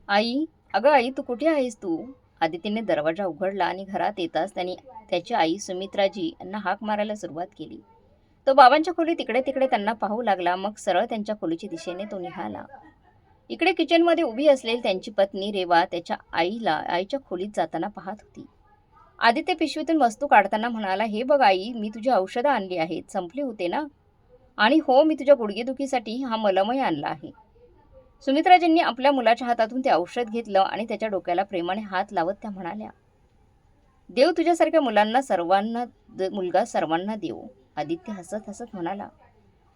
आई, अगं आई, तू कुठे आहेस तू? आदितीने दरवाजा उघडला आणि घरात येताच त्यांनी त्याची आई सुमित्राजी यांना हाक मारायला सुरुवात केली. तो बाबांच्या खोलीत इकडे तिकडे त्यांना पाहू लागला. मग सरळ त्यांच्या खोलीच्या दिशेने तो निघाला. इकडे किचनमध्ये उभी असलेली त्यांची पत्नी रेवा त्याच्या आईच्या खोलीत जाताना पाहत होती. आदित्य पिशवीतून वस्तू काढताना म्हणाला, हे बघ आई, मी तुझी औषधं आणली आहेत. संपली होते ना? आणि हो, मी तुझ्या गुडघेदुखीसाठी हा मलमही आणला आहे. सुमित्राजींनी आपल्या मुलाच्या हातातून ते औषध घेतलं आणि त्याच्या डोक्याला प्रेमाने हात लावत त्या म्हणाल्या, देव तुझ्यासारख्या मुलगा सर्वांना देव. आदित्य हसत हसत म्हणाला,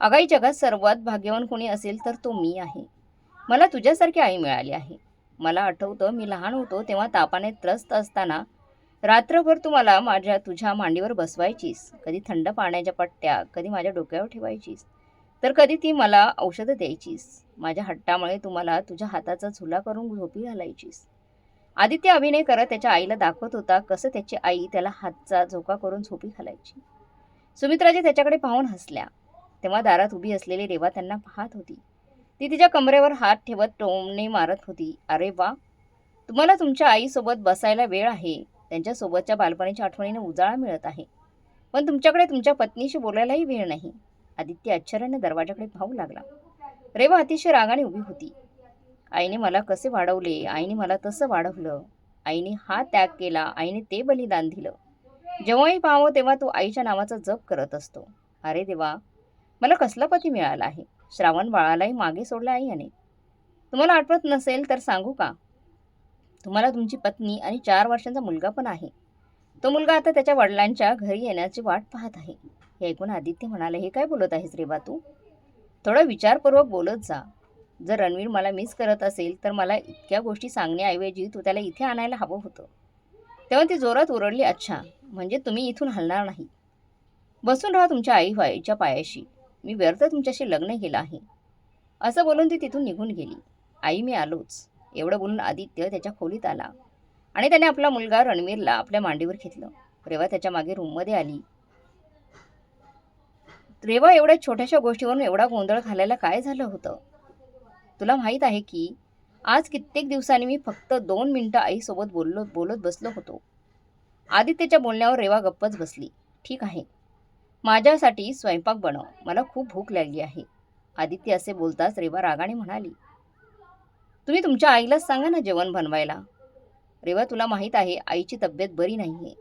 अगाई, जगात सर्वात भाग्यवान कोणी असेल तर तो मी आहे. मला तुझ्यासारखी आई मिळाली आहे. मला आठवतं, मी लहान होतो तेव्हा तापाने त्रस्त असताना रात्रभर तू मला तुझ्या मांडीवर बसवायचीस. कधी थंड पाण्याच्या पट्ट्या कधी माझ्या डोक्यावर ठेवायचीस, तर कधी ती मला औषधं द्यायचीस. माझ्या हट्टामुळे तू मला तुझ्या हाताचा झुला करून झोपी घालायचीस. आदित्य अभिनय करत त्याच्या आईला दाखवत होता कसं त्याची आई त्याला हातचा झोका करून झोपी घालायची. सुमित्राजी त्याच्याकडे पाहून हसल्या. तेव्हा दारात उभी असलेली रेवा त्यांना पाहत होती. ती तिच्या कमरेवर हात ठेवत टोमणे मारत होती. अरे वा, तुम्हाला तुमच्या आईसोबत बसायला वेळ आहे. त्यांच्यासोबतच्या बालपणीच्या आठवणीने उजाळा मिळत आहे. पण तुमच्याकडे तुमच्या पत्नीशी बोलायलाही वेळ नाही. आदित्य आश्चर्याने दरवाजाकडे पाहू लागला. रेवा अतिशय रागाने उभी होती. आईने मला कसे वाढवले, आईने मला तसं वाढवलं, आईने हा त्याग केला, आईने ते बलिदान दिलं. जेव्हाही पाहावं तेव्हा तो आईच्या नावाचा जप करत असतो. अरे देवा, मला कसला पती मिळाला आहे. श्रावण बाळालाही मागे सोडलं आई याने. तुम्हाला आठवत नसेल तर सांगू का, तुम्हाला तुमची पत्नी आणि 4 वर्षांचा मुलगा पण आहे. तो मुलगा आता त्याच्या वडिलांच्या घरी येण्याची वाट पाहत आहे. हे ऐकून आदित्य म्हणाले, हे काय बोलत आहेस रेवा तू? थोडं विचारपूर्वक बोलत जा. जर रणवीर मला मिस करत असेल तर मला इतक्या गोष्टी सांगण्याऐवजी तू त्याला इथे आणायला हवं होतं. तेव्हा ती जोरात ओरडली, अच्छा, म्हणजे तुम्ही इथून हलणार नाही. बसून राहा तुमच्या आईच्या पायाशी. मी व्यर्थ तुमच्याशी लग्न केलं आहे. असं बोलून ती तिथून निघून गेली. आई, मी आलोच. एवढं बोलून आदित्य त्याच्या खोलीत आला आणि त्याने आपला मुलगा रणवीरला आपल्या मांडीवर घेतलं. रेवा त्याच्या मागे रूममध्ये आली. रेवा, एवढ्या छोट्याशा गोष्टीवरून एवढा गोंधळ घालायला काय झालं होतं? तुला माहीत आहे की आज कित्येक दिवसांनी मी फक्त 2 मिनिटं आईसोबत बोलत बसलो होतो. आदित्यच्या बोलण्यावर रेवा गप्पच बसली. ठीक आहे, माझ्यासाठी स्वयंपाक बनव, मला खूप भूक लागली आहे. आदित्य असे बोलताच रेवा रागाने म्हणाली, तुम्ही तुमच्या आईलाच सांगा ना जेवण बनवायला. रेवा, तुला माहीत आहे आईची तब्येत बरी नाहीये.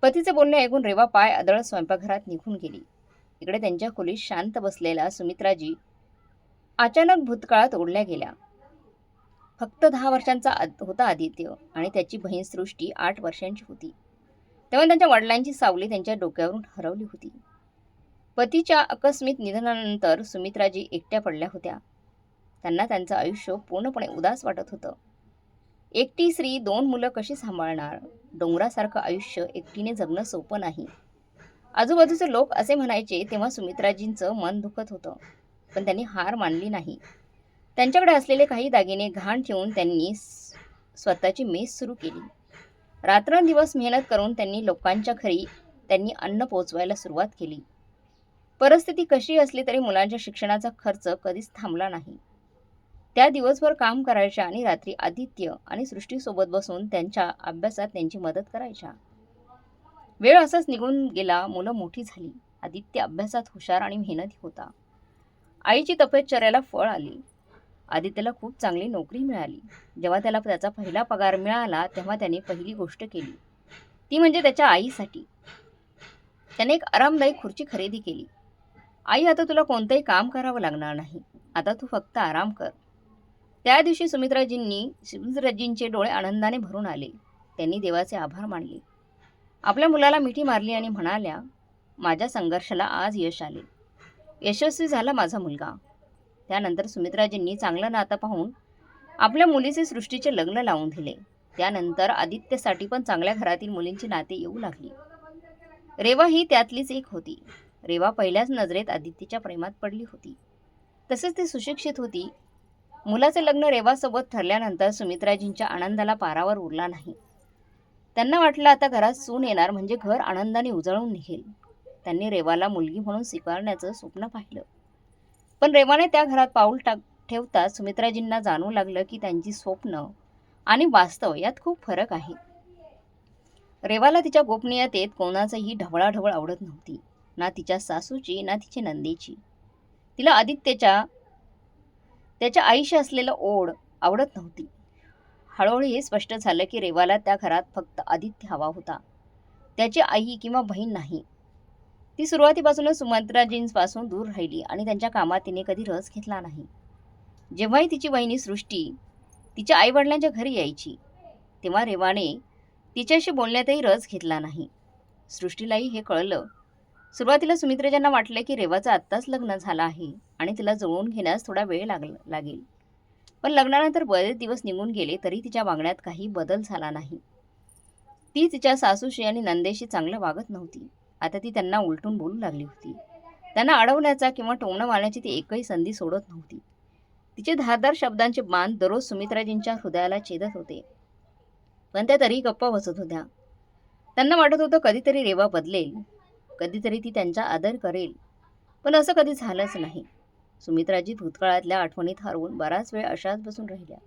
पतीचे बोलणे ऐकून रेवा पाय आदळत स्वयंपाकघरात निघून गेली. इकडे त्यांच्या खोलीत शांत बसलेल्या सुमित्राजी अचानक भूतकाळात ओढल्या गेल्या. फक्त 10 वर्षांचा होता आदित्य आणि त्याची बहीण सृष्टी 8 वर्षांची होती. तेव्हा त्यांच्या वडिलांची सावली त्यांच्या डोक्यावरून हरवली होती. पतीच्या आकस्मिक निधनानंतर सुमित्राजी एकट्या पडल्या होत्या. त्यांना त्यांचं आयुष्य पूर्णपणे उदास वाटत होतं. एकटी स्त्री 2 मुलं कशी सांभाळणार? डोंगरासारखं आयुष्य एकटीने जगणं सोपं नाही. आजूबाजूचे लोक असे म्हणायचे तेव्हा सुमित्राजींचं मन दुखत होतं. पण त्यांनी हार मानली नाही. त्यांच्याकडे असलेले काही दागिने गहाण ठेवून त्यांनी स्वतःची मेस सुरू केली. रात्रंदिवस मेहनत करून लोकांच्या घरी त्यांनी अन्न पोचवायला सुरुवात केली. परिस्थिती कशी असली तरी मुलांच्या शिक्षणाचा खर्च कधीच थांबला नाही. त्या दिवसभर काम करायच्या आणि रात्री आदित्य आणि सृष्टीसोबत बसून त्यांच्या अभ्यासात त्यांची मदत करायच्या. वेळ असाच निघून गेला. मुलं मोठी झाली. आदित्य अभ्यासात हुशार आणि मेहनती होता. आईची तपश्चर्याला फळ आली. आदित्यला खूप चांगली नोकरी मिळाली. जेव्हा त्याला त्याचा पहिला पगार मिळाला तेव्हा त्याने पहिली गोष्ट केली ती म्हणजे त्याच्या आईसाठी त्याने एक आरामदायी खुर्ची खरेदी केली. आई, आता तुला कोणतंही काम करावं लागणार नाही. आता तू फक्त आराम कर. त्या दिवशी सुमित्राजींचे डोळे आनंदाने भरून आले. त्यांनी देवाचे आभार मानले. आपल्या मुलाला मिठी मारली आणि म्हणाल्या, माझ्या संघर्षाला आज यश आले. यशस्वी झाला माझा मुलगा. त्यानंतर सुमित्राजींनी चांगलं नातं पाहून आपल्या मुलीचे सृष्टीचे लग्न लावून दिले. त्यानंतर आदित्यसाठी पण चांगल्या घरातील मुलींची नाते येऊ लागली. रेवा ही त्यातलीच एक होती. रेवा पहिल्याच नजरेत आदित्यच्या प्रेमात पडली होती. तसेच ती सुशिक्षित होती. मुलाचे लग्न रेवासोबत ठरल्यानंतर सुमित्राजींच्या आनंदाला पारावर उरला नाही. त्यांना वाटलं आता घरात सून येणार म्हणजे घर आनंदाने उजळून निघेल. त्यांनी रेवाला मुलगी म्हणून स्वीकारण्याचं स्वप्न पाहिलं. पण रेवाने त्या घरात पाऊल ठेवताच सुमित्राजींना जाणवू लागलं की त्यांची स्वप्न आणि वास्तव यात खूप फरक आहे. रेवाला तिच्या गोपनीयतेत कोणाचंही ढवळाढवळ आवडत नव्हती. ना तिच्या सासूची ना तिच्या नंदेची. तिला आदित्यच्या त्याच्या आईशी असलेलं ओढ आवडत नव्हती. हळूहळू हे स्पष्ट झालं की रेवाला त्या घरात फक्त आदित्य हवा होता, त्याची आई किंवा बहीण नाही. ती सुरुवातीपासूनच सुमित्राजींपासून दूर राहिली आणि त्यांच्या कामात तिने कधी रस घेतला नाही. जेव्हाही तिची वहिनी सृष्टी तिच्या आईवडिलांच्या घरी यायची तेव्हा रेवाने तिच्याशी बोलण्यातही रस घेतला नाही. सृष्टीलाही हे कळलं. सुरुवातीला सुमित्राजींना वाटलं की रेवाचं आत्ताच लग्न झालं आहे आणि तिला जुळवून घेण्यास थोडा वेळ लागेल. पण लग्नानंतर बरेच दिवस निघून गेले तरी तिच्या वागण्यात काही बदल झाला नाही. ती तिच्या सासूशी आणि नंदेशी चांगलं वागत नव्हती. आता ती त्यांना उलटून बोलू लागली होती. त्यांना अडवण्याचा किंवा टोमणं मारण्याची ती एकही संधी सोडत नव्हती. तिचे धारदार शब्दांचे बाण दररोज सुमित्राजींच्या हृदयाला छेदत होते. पण त्या तरी गप्पा बसत होत्या. त्यांना वाटत होतं कधीतरी रेवा बदलेल, कधीतरी ती त्यांचा आदर करेल. पण असं कधी झालंच नाही. सुमित्राजी भूतकाळातल्या आठवणीत हरवून बराच वेळ अशाच बसून राहिल्या.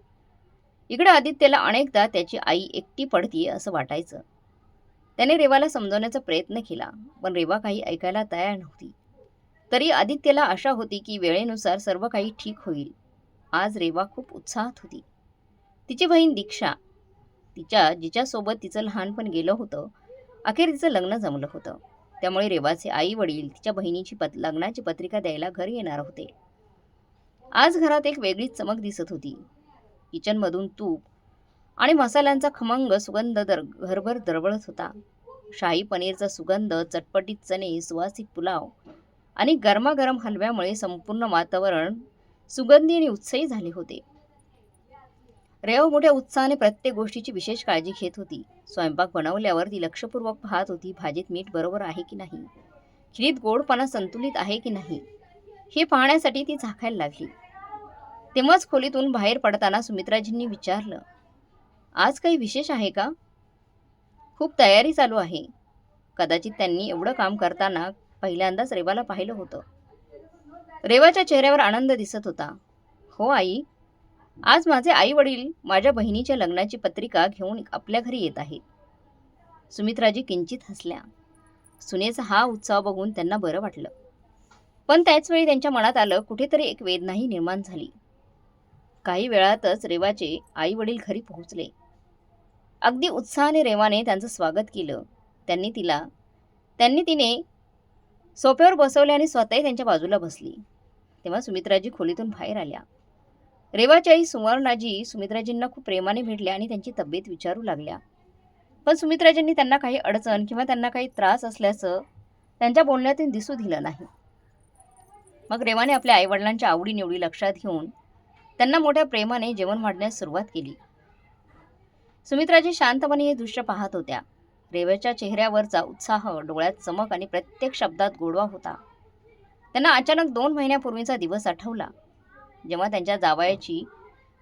इकडे आदित्यला अनेकदा त्याची आई एकटी पडतीये असं वाटायचं. त्याने रेवाला समजवण्याचा प्रयत्न केला, पण रेवा काही ऐकायला तयार नव्हती. तरी आदित्यला आशा होती की वेळेनुसार सर्व काही ठीक होईल. आज रेवा खूप उत्साहात होती. तिची बहीण दीक्षा, जिच्यासोबत तिचं लहानपण गेलं होतं, अखेर तिचं लग्न जमलं होतं. त्यामुळे रेवाचे आई वडील तिच्या बहिणीची लग्नाची पत्रिका द्यायला घरी येणार होते. आज घरात एक वेगळीच चमक दिसत होती. किचनमधून तूप आणि मसाल्यांचा खमंग सुगंध घरभर दरवळत होता. शाही पनीरचा सुगंध, चटपटीत चणे, सुवासिक पुलाव आणि गरमागरम हलव्यामुळे संपूर्ण वातावरण सुगंधी आणि उत्साही झाले होते. रेवा मोठ्या उत्साहाने प्रत्येक गोष्टीची विशेष काळजी घेत होती. स्वयंपाक बनवल्यावर ती लक्षपूर्वक पाहत होती. भाजीत मीठ बरोबर आहे की नाही, खिरीत गोडपणा संतुलित आहे की नाही, हे पाहण्यासाठी ती झाकायला लागली. तेव्हाच खोलीतून बाहेर पडताना सुमित्राजींनी विचारलं, आज काही विशेष आहे का? खूप तयारी चालू आहे. कदाचित त्यांनी एवढं काम करताना पहिल्यांदाच रेवाला पाहिलं होतं. रेवाच्या चेहऱ्यावर आनंद दिसत होता. हो आई, आज माझे आई वडील माझ्या बहिणीच्या लग्नाची पत्रिका घेऊन आपल्या घरी येत आहेत. सुमित्राजी किंचित हसल्या. सुनेचा हा उत्साह बघून त्यांना बरं वाटलं. पण त्याच वेळी त्यांच्या मनात आलं, कुठेतरी एक वेदनाही निर्माण झाली. काही वेळातच रेवाचे आई वडील घरी पोहोचले. अगदी उत्साहाने रेवाने त्यांचं स्वागत केलं. तिने सोफ्यावर बसवले आणि स्वतःही त्यांच्या बाजूला बसली. तेव्हा सुमित्राजी खोलीतून बाहेर आल्या. रेवाची आई सुवर्णाजी सुमित्राजींना खूप प्रेमाने भेटल्या आणि त्यांची तब्येत विचारू लागल्या. पण सुमित्राजींनी त्यांना काही अडचण किंवा त्यांना काही त्रास असल्याचं त्यांच्या बोलण्यातून दिसू दिलं नाही. मग रेवाने आपल्या आईवडिलांच्या आवडीनिवडी लक्षात घेऊन त्यांना मोठ्या प्रेमाने जेवण वाढण्यास सुरुवात केली. सुमित्राजी शांतपणे हे दृश्य पाहत होत्या. रेवाच्या चेहऱ्यावरचा उत्साह, डोळ्यात चमक आणि प्रत्येक शब्दात गोडवा होता. त्यांना अचानक 2 महिन्यापूर्वीचा दिवस आठवला, जेव्हा त्यांच्या जावयाची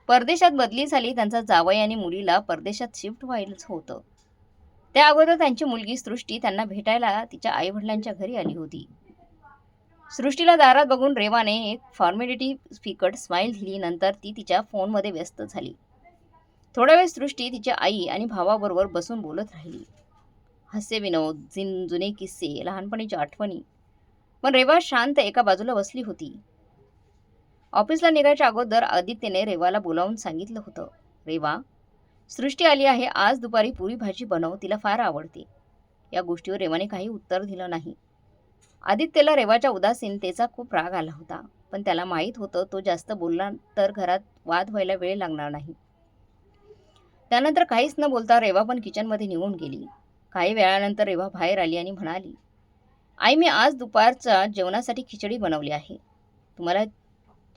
परदेशात बदली झाली. त्यांचा जावई आणि मुलीला परदेशात शिफ्ट व्हायचं होतं. त्या अगोदर त्यांची मुलगी सृष्टी त्यांना भेटायला तिच्या आईवडिलांच्या घरी आली होती. सृष्टीला दारात बघून रेवाने एक फॉर्मॅलिटी फिकट स्माईल दिली. नंतर ती तिच्या फोनमध्ये व्यस्त झाली. थोडा वेळ सृष्टी तिच्या आई आणि भावाबरोबर बसून बोलत राहिली. हास्य विनोद, जुने किस्से, लहानपणीच्या आठवणी. पण रेवा शांत एका बाजूला बसली होती. ऑफिसला निघायच्या अगोदर आदित्यने रेवाला बोलावून सांगितलं होतं, रेवा, सृष्टी आली आहे. आज दुपारी पुरी भाजी बनव, तिला फार आवडते. या गोष्टीवर रेवाने काही उत्तर दिलं नाही. आदित्यला रेवाच्या उदासीनतेचा खूप राग आला होता. पण त्याला माहीत होतं, तो जास्त बोलला तर घरात वाद व्हायला वेळ लागणार नाही. त्यानंतर काहीच न बोलता रेवा पण किचनमध्ये निघून गेली. काही वेळानंतर रेवा बाहेर आली आणि म्हणाली, आई, मी आज दुपारच्या जेवणासाठी खिचडी बनवली आहे. तुम्हाला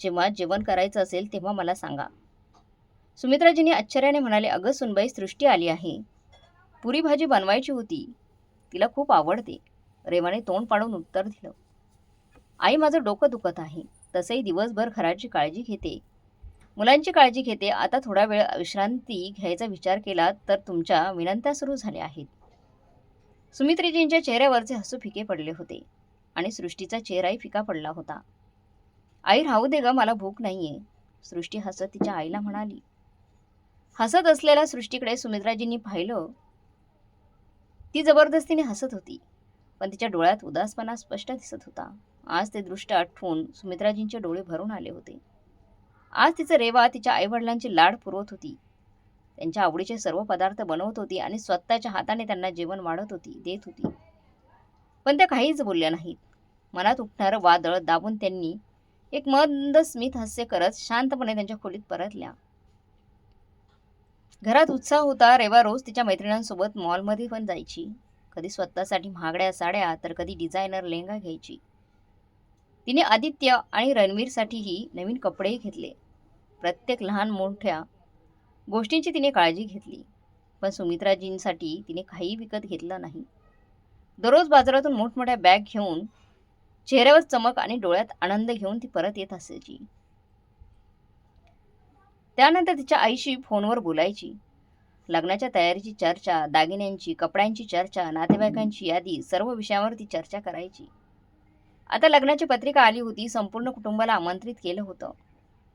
जेव्हा जेवण करायचं असेल तेव्हा मला सांगा. सुमित्राजींनी आश्चर्याने म्हणाले, अगं सुनबाई, सृष्टी आली आहे. पुरी भाजी बनवायची होती, तिला खूप आवडते. रेवाने तोंड पाडून उत्तर दिलं. आई, माझं डोकं दुखत आहे. तसंही दिवसभर घराची काळजी घेते, मुलांची काळजी घेते. आता थोडा वेळ विश्रांती घ्यायचा विचार केला तर तुमच्या विनंत्या सुरू झाल्या आहेत. सुमित्राजींच्या चेहऱ्यावरचे हसू फिके पडले होते आणि सृष्टीचा चेहराही फिका पडला होता. आई, राहू दे ग, मला भूक नाहीये. सृष्टी हसत तिच्या आईला म्हणाली. हसत असलेल्या सृष्टीकडे सुमित्राजींनी पाहिलं. ती जबरदस्तीने हसत होती, पण तिच्या डोळ्यात उदासपणा स्पष्ट दिसत होता. आज ते दृश्य आठवून सुमित्राजींचे डोळे भरून आले होते. आज तिचं रेवा तिच्या आईवडिलांची लाड पुरवत होती. त्यांच्या आवडीचे सर्व पदार्थ बनवत होती आणि स्वतःच्या हाताने त्यांना जेवण वाढत होती, देत होती. पण त्या काहीच बोलल्या नाहीत. मनात उठणारं वादळ दाबून त्यांनी एक मंद स्मित हास्य करत शांतपणे त्यांच्या खोलीत परतल्या. घरात उत्साह होता. रेवा रोज तिच्या मैत्रिणींसोबत मॉलमध्ये पण जायची. कधी स्वतःसाठी महागड्या साड्या तर कधी डिझायनर लेहंगा घ्यायची. तिने आदित्य आणि रणवीरसाठीही नवीन कपडेही घेतले. प्रत्येक लहान मोठ्या गोष्टींची तिने काळजी घेतली. पण सुमित्राजींसाठी तिने काही विकत घेतलं नाही. दररोज बाजारातून मोठमोठ्या बॅग घेऊन चेहऱ्यावर चमक आणि डोळ्यात आनंद घेऊन ती परत येत असायची. त्यानंतर तिच्या आईशी फोनवर बोलायची. लग्नाच्या तयारीची चर्चा, दागिन्यांची, कपड्यांची चर्चा, नातेवाईकांची यादी, सर्व विषयावर ती चर्चा करायची. आता लग्नाची पत्रिका आली होती. संपूर्ण कुटुंबाला आमंत्रित केलं होतं.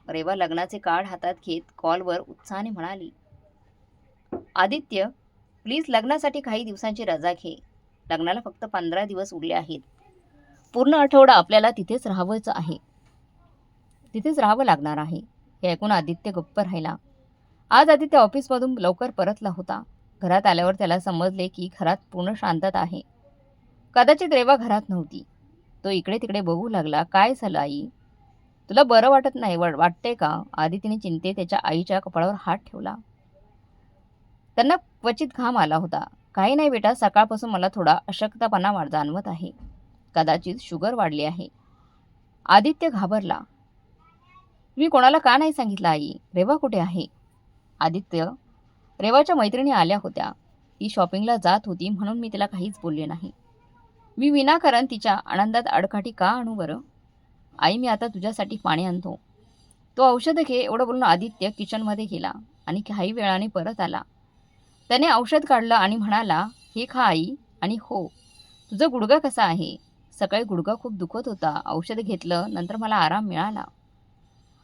रेवा लग्नाचे कार्ड हातात घेत कॉलवर उत्साहाने म्हणाली, आदित्य, प्लीज लग्नासाठी काही दिवसांची रजा घे. लग्नाला फक्त 15 दिवस उरले आहेत. पूर्ण आठवडा आपल्याला तिथेच राहावंच आहे. तिथेच राहावं लागणार आहे. हे ऐकून आदित्य गप्प राहिला. आज आदित्य ऑफिसमधून लवकर परतला होता. घरात आल्यावर त्याला समजले की घरात पूर्ण शांतता आहे. कदाचित रेवा घरात नव्हती. तो इकडे तिकडे बघू लागला. काय झालं आई? तुला बरं वाटत नाही वाटते का? आदितीने चिंतेत त्याच्या आईच्या कपाळावर हात ठेवला. त्यांना क्वचित घाम आला होता. काही नाही बेटा, सकाळपासून मला थोडा अशक्तपणा जाणवत आहे. कदाचित शुगर वाढली आहे. आदित्य घाबरला. मी कोणाला का नाही सांगितलं आई? रेवा कुठे आहे? आदित्य, रेवाच्या मैत्रिणी आल्या होत्या. ती शॉपिंगला जात होती म्हणून मी तिला काहीच बोलले नाही. मी विनाकारण तिच्या आनंदात आडकाठी का आणू बरं? आई, मी आता तुझ्यासाठी पाणी आणतो. तो औषध घे. एवढं बोलून आदित्य किचनमध्ये गेला आणि काही वेळाने परत आला. त्याने औषध काढलं आणि म्हणाला, हे खा आई. आणि हो, तुझा गुडघा कसा आहे? सकाळी गुडघा खूप दुखत होता. औषध घेतलं, नंतर मला आराम मिळाला.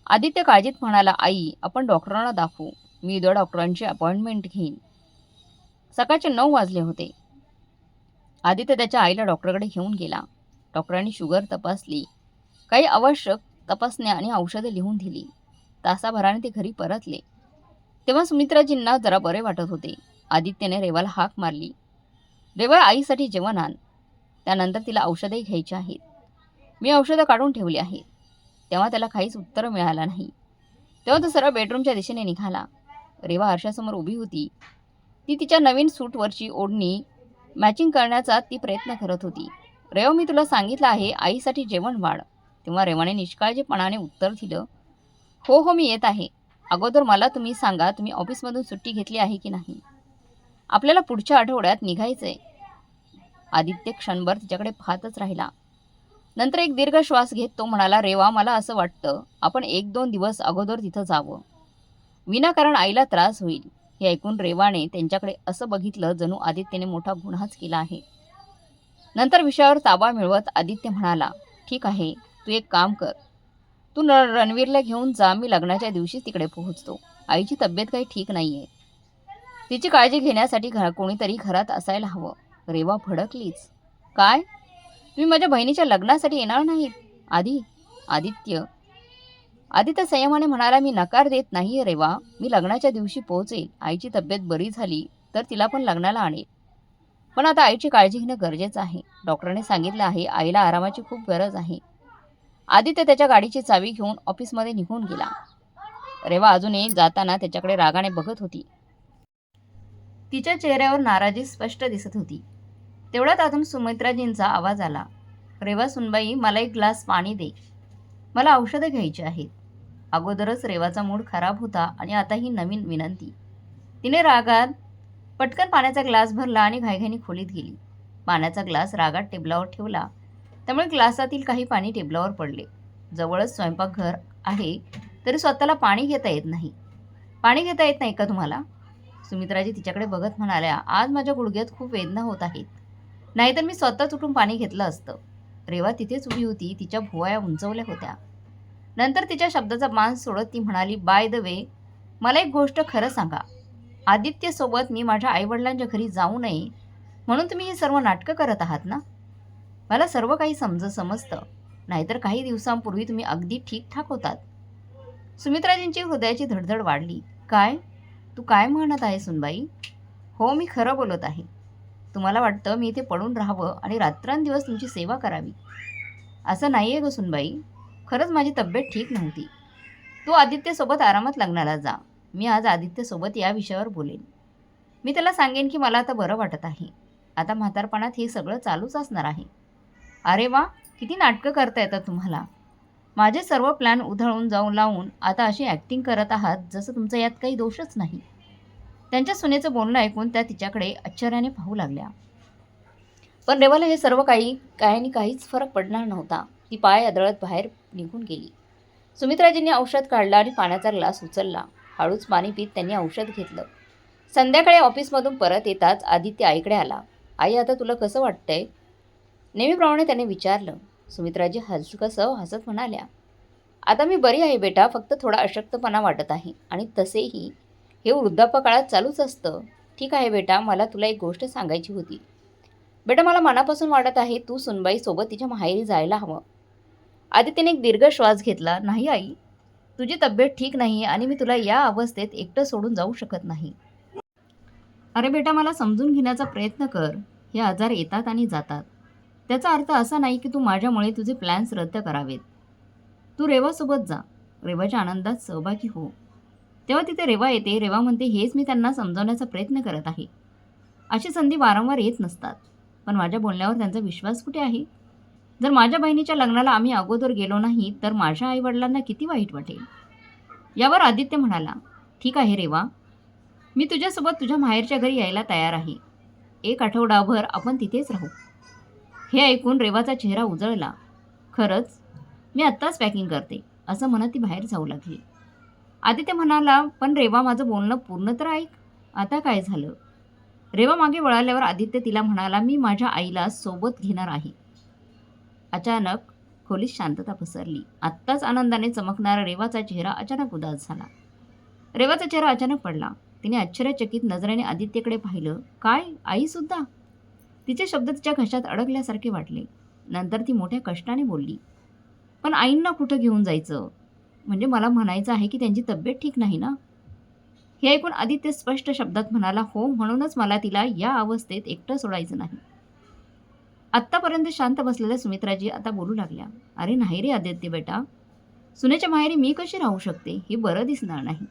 आदित्य काळजीत म्हणाला, आई, आपण डॉक्टरांना दाखवू. मी उद्या डॉक्टरांची अपॉइंटमेंट घेईन. सकाळचे 9 वाजले होते. आदित्य त्याच्या आईला डॉक्टरकडे घेऊन गेला. डॉक्टरांनी शुगर तपासली. काही आवश्यक तपासण्या आणि औषधं लिहून दिली. तासाभराने ते घरी परतले. तेव्हा सुमित्राजींना जरा बरे वाटत होते. आदित्यने रेवाला हाक मारली, रेवा, आईसाठी जेवण आण. त्यानंतर तिला औषधही घ्यायची आहेत. मी औषधं काढून ठेवली आहेत. तेव्हा त्याला काहीच उत्तर मिळालं नाही. तेव्हा तो सरळ बेडरूमच्या दिशेने निघाला. रेवा आरशासमोर उभी होती. ती तिच्या नवीन सूटवरची ओढणी मॅचिंग करण्याचा ती प्रयत्न करत होती. रेवा, मी तुला सांगितलं आहे आईसाठी जेवण वाढ. तेव्हा रेवाने निष्काळजीपणाने उत्तर दिलं, हो हो, मी येत आहे. अगोदर मला तुम्ही सांगा, तुम्ही ऑफिसमधून सुट्टी घेतली आहे की नाही? आपल्याला पुढच्या आठवड्यात निघायचंय. आदित्य क्षणभर तिच्याकडे पाहतच राहिला. नंतर एक दीर्घ श्वास घेत तो म्हणाला, रेवा, मला असं वाटतं आपण 1-2 दिवस अगोदर तिथं जावं. विनाकारण आईला त्रास होईल. हे ऐकून रेवाने त्यांच्याकडे असं बघितलं जणू आदित्यने मोठा गुन्हाच केला आहे. नंतर विषयावर ताबा मिळवत आदित्य म्हणाला, ठीक आहे, तू एक काम कर. तू रणवीरला घेऊन जा. मी लग्नाच्या दिवशीच तिकडे पोहोचतो. आईची तब्येत काही ठीक नाहीये. तिची काळजी घेण्यासाठी कोणीतरी घरात असायला हवं. रेवा भडकलीच. काय? तुम्ही माझ्या बहिणीच्या लग्नासाठी येणार नाहीत? आदित्य संयमाने म्हणाला, मी नकार देत नाहीये रेवा. मी लग्नाच्या दिवशी पोहोचेल. आईची तब्येत बरी झाली तर तिला पण लग्नाला आणेल. पण आता आईची काळजी घेणं गरजेचं आहे. डॉक्टरांनी सांगितलं आहे आईला आरामाची खूप गरज आहे. आदित्य त्याच्या गाडीची चावी घेऊन ऑफिसमध्ये निघून गेला. रेवा अजूनही जाताना त्याच्याकडे रागाने बघत होती. तिच्या चेहऱ्यावर नाराजी स्पष्ट दिसत होती. तेवढ्यात आतून सुमित्राजींचा आवाज आला, रेवा सुनबाई, मला एक ग्लास पाणी दे. मला औषधं घ्यायची आहेत. अगोदरच रेवाचा मूड खराब होता आणि आता ही नवीन विनंती. तिने रागात पटकन पाण्याचा ग्लास भरला आणि घाईघाईने खोलीत गेली. पाण्याचा ग्लास रागात टेबलावर ठेवला, त्यामुळे ग्लासातील काही पाणी टेबलावर पडले. जवळच स्वयंपाकघर आहे तरी स्वतःला पाणी घेता येत नाही. पाणी घेता येत नाही का तुम्हाला? सुमित्राजी तिच्याकडे बघत म्हणाल्या, आज माझ्या गुडघ्यात खूप वेदना होत आहेत. नाहीतर मी स्वतःच उठून पाणी घेतलं असतं. रेवा तिथेच उभी होती. तिच्या भुवया उंचवल्या होत्या. नंतर तिच्या शब्दाचा मान सोडत ती म्हणाली, बाय द वे, मला एक गोष्ट खरं सांगा. आदित्यसोबत मी माझ्या आईवडिलांच्या घरी जाऊ नये म्हणून तुम्ही हे सर्व नाटकं करत आहात ना? मला सर्व काही समजतं. नाहीतर काही दिवसांपूर्वी तुम्ही अगदी ठीकठाक होतात. सुमित्राजींची हृदयाची धडधड वाढली. काय? तू काय म्हणत आहे सुनबाई? हो, मी खरं बोलत आहे. तुम्हाला वाटतं मी इथे पडून राहावं आणि रात्रंदिवस तुमची सेवा करावी. असं नाही आहे गं सुनबाई. खरंच माझी तब्येत ठीक नव्हती. तू आदित्यसोबत आरामात लग्नाला जा. मी आज आदित्यसोबत या विषयावर बोलेन. मी त्याला सांगेन की मला आता बरं वाटत आहे. आता म्हातारपणात हे सगळं चालूच असणार आहे. अरे वा, किती नाटकं करता येतात तुम्हाला. माझे सर्व प्लॅन उधळून जाऊन लावून आता अशी ॲक्टिंग करत आहात जसं तुमचा यात काही दोषच नाही. त्यांच्या सुनेचं बोलणं ऐकून त्या तिच्याकडे आश्चर्याने पाहू लागल्या. पण रेवाला हे सर्व काहीच फरक पडणार नव्हता. ती पाय आदळत बाहेर निघून गेली. सुमित्राजींनी औषध काढलं आणि पाण्याचा ग्लास उचलला. हळूच पाणी पीत त्यांनी औषध घेतलं. संध्याकाळी ऑफिसमधून परत येताच आदित्य आईकडे आला. आई, आता तुला कसं वाटतंय? नेहमीप्रमाणे त्याने विचारलं. सुमित्राजी हलकसं हसत म्हणाल्या, आता मी बरी आहे बेटा, फक्त थोडा अशक्तपणा वाटत आहे आणि तसेही हे वृद्धापकाळात चालूच असतं. ठीक आहे बेटा, मला तुला एक गोष्ट सांगायची होती. बेटा, मला मनापासून वाटत आहे तू सुनबाईसोबत तिच्या माहेरी जायला हवं. आदित्यने एक दीर्घ श्वास घेतला. नाही आई, तुझी तब्येत ठीक नाही आणि मी तुला या अवस्थेत एकटं सोडून जाऊ शकत नाही. अरे बेटा, मला समजून घेण्याचा प्रयत्न कर. हे आजार येतात आणि जातात. त्याचा अर्थ असा नाही की तू माझ्यामुळे तुझे प्लॅन्स रद्द करावेत. तू रेवासोबत जा. रेवाच्या आनंदात सहभागी हो. तेव्हा तिथे रेवा येते. रेवा म्हणते, हेच मी त्यांना समजावण्याचा प्रयत्न करत आहे. अशी संधी वारंवार येत नसतात. पण माझ्या बोलण्यावर त्यांचा विश्वास कुठे आहे? जर माझ्या बहिणीच्या लग्नाला आम्ही अगोदर गेलो नाही तर माझ्या आईवडिलांना किती वाईट वाटेल. यावर आदित्य म्हणाला, ठीक आहे रेवा, मी तुझ्यासोबत तुझ्या माहेरच्या घरी यायला तयार आहे. 1 आठवडाभर आपण तिथेच राहू. हे ऐकून रेवाचा चेहरा उजळला. खरंच? मी आत्ताच पॅकिंग करते, असं म्हणत ती बाहेर जाऊ लागली. आदित्य म्हणाला, पण रेवा, माझं बोलणं पूर्ण तर ऐक. आता काय झालं? रेवा मागे वळाल्यावर आदित्य तिला म्हणाला, मी माझ्या आईला सोबत घेणार आहे. अचानक खोलीत शांतता पसरली. आत्ताच आनंदाने चमकणारा रेवाचा चेहरा अचानक उदास झाला. रेवाचा चेहरा अचानक पडला. तिने आश्चर्यचकित नजरेने आदित्यकडे पाहिलं. काय? आईसुद्धा? तिचे शब्द तिच्या घशात अडकल्यासारखे वाटले. नंतर ती मोठ्या कष्टाने बोलली, पण आईंना कुठं घेऊन जायचं? म्हणजे मला म्हणायचं आहे की त्यांची तब्येत ठीक नाही ना? हे ऐकून आदित्य स्पष्ट शब्दात म्हणाला, हो, म्हणूनच मला तिला या अवस्थेत एकटं सोडायचं नाही. आत्तापर्यंत शांत बसलेल्या सुमित्राजी आता बोलू लागल्या. अरे नाही रे आदित्य बेटा, सुनेच्या माहेरी मी कशी राहू शकते? हे बरं दिसणार नाही.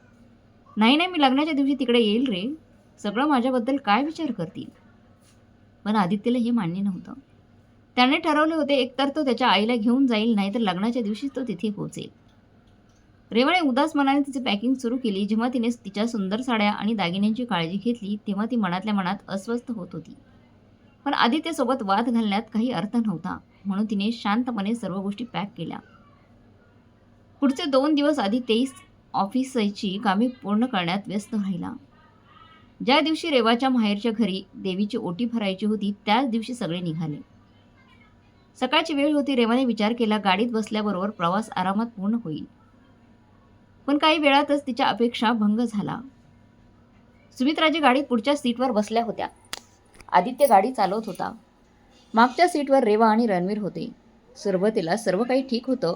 नाही, मी लग्नाच्या दिवशी तिकडे येईल रे. सगळं माझ्याबद्दल काय विचार करतील? पण आदित्यला हे मान्य नव्हतं. त्याने ठरवले होते, एकतर तो त्याच्या आईला घेऊन जाईल, नाहीतर लग्नाच्या दिवशी तो तिथे पोहोचेल. रेवाने उदास मनाने तिची पॅकिंग सुरू केली. जेव्हा तिने तिच्या सुंदर साड्या आणि दागिन्यांची काळजी घेतली तेव्हा ती मनातल्या मनात अस्वस्थ होत होती. पण आदित्यसोबत वाद घालण्यात काही अर्थ नव्हता, म्हणून तिने शांतपणे सर्व गोष्टी पॅक केल्या. पुढचे 2 दिवस आदित्यही ऑफिसची कामे पूर्ण करण्यात व्यस्त राहिला. ज्या दिवशी रेवाच्या माहेरच्या घरी देवीची ओटी भरायची होती त्याच दिवशी सगळे निघाले. सकाळची वेळ होती. रेवाने विचार केला, गाडीत बसल्याबरोबर प्रवास आरामात पूर्ण होईल. पण काही वेळातच तिच्या अपेक्षा भंग झाला. सुमित्राजी गाडीत पुढच्या सीटवर बसल्या होत्या. आदित्य गाडी चालवत होता. मागच्या सीटवर रेवा आणि रणवीर होते. सुरुवातीला सर्व काही ठीक होतं,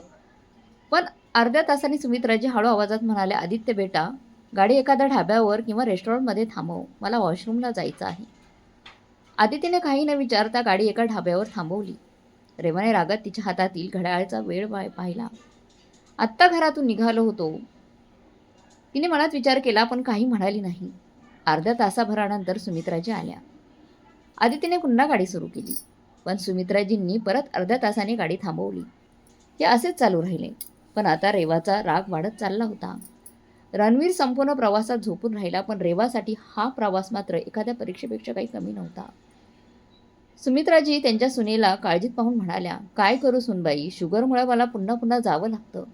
पण अर्ध्या तासाने सुमित्राजी हळू आवाजात म्हणाले, आदित्य बेटा, गाडी एखाद्या ढाब्यावर किंवा रेस्टॉरंटमध्ये थांबव, मला वॉशरूमला जायचं आहे. आदित्यने काही न विचारता गाडी एका ढाब्यावर थांबवली. रेवाने रागात तिच्या हातातील घड्याळाचा वेळ पाहिला. आत्ता घरातून निघालो होतो. तिने मनात विचार केला, पण काही म्हणाली नाही. अर्ध्या तासाभरानंतर सुमित्राजी आल्या. आदित्यने पुन्हा गाडी सुरू केली, पण सुमित्राजींनी परत अर्ध्या तासाने गाडी थांबवली. ते असेच चालू राहिले. पण आता रेवाचा राग वाढत चालला होता. रणवीर संपूर्ण प्रवासात झोपून राहिला, पण रेवासाठी हा प्रवास मात्र एखाद्या परीक्षेपेक्षा काही कमी नव्हता. सुमित्राजी त्यांच्या सुनेला काळजीत पाहून म्हणाल्या, काय करू सुनबाई, शुगरमुळे मला पुन्हा पुन्हा जावं लागतं.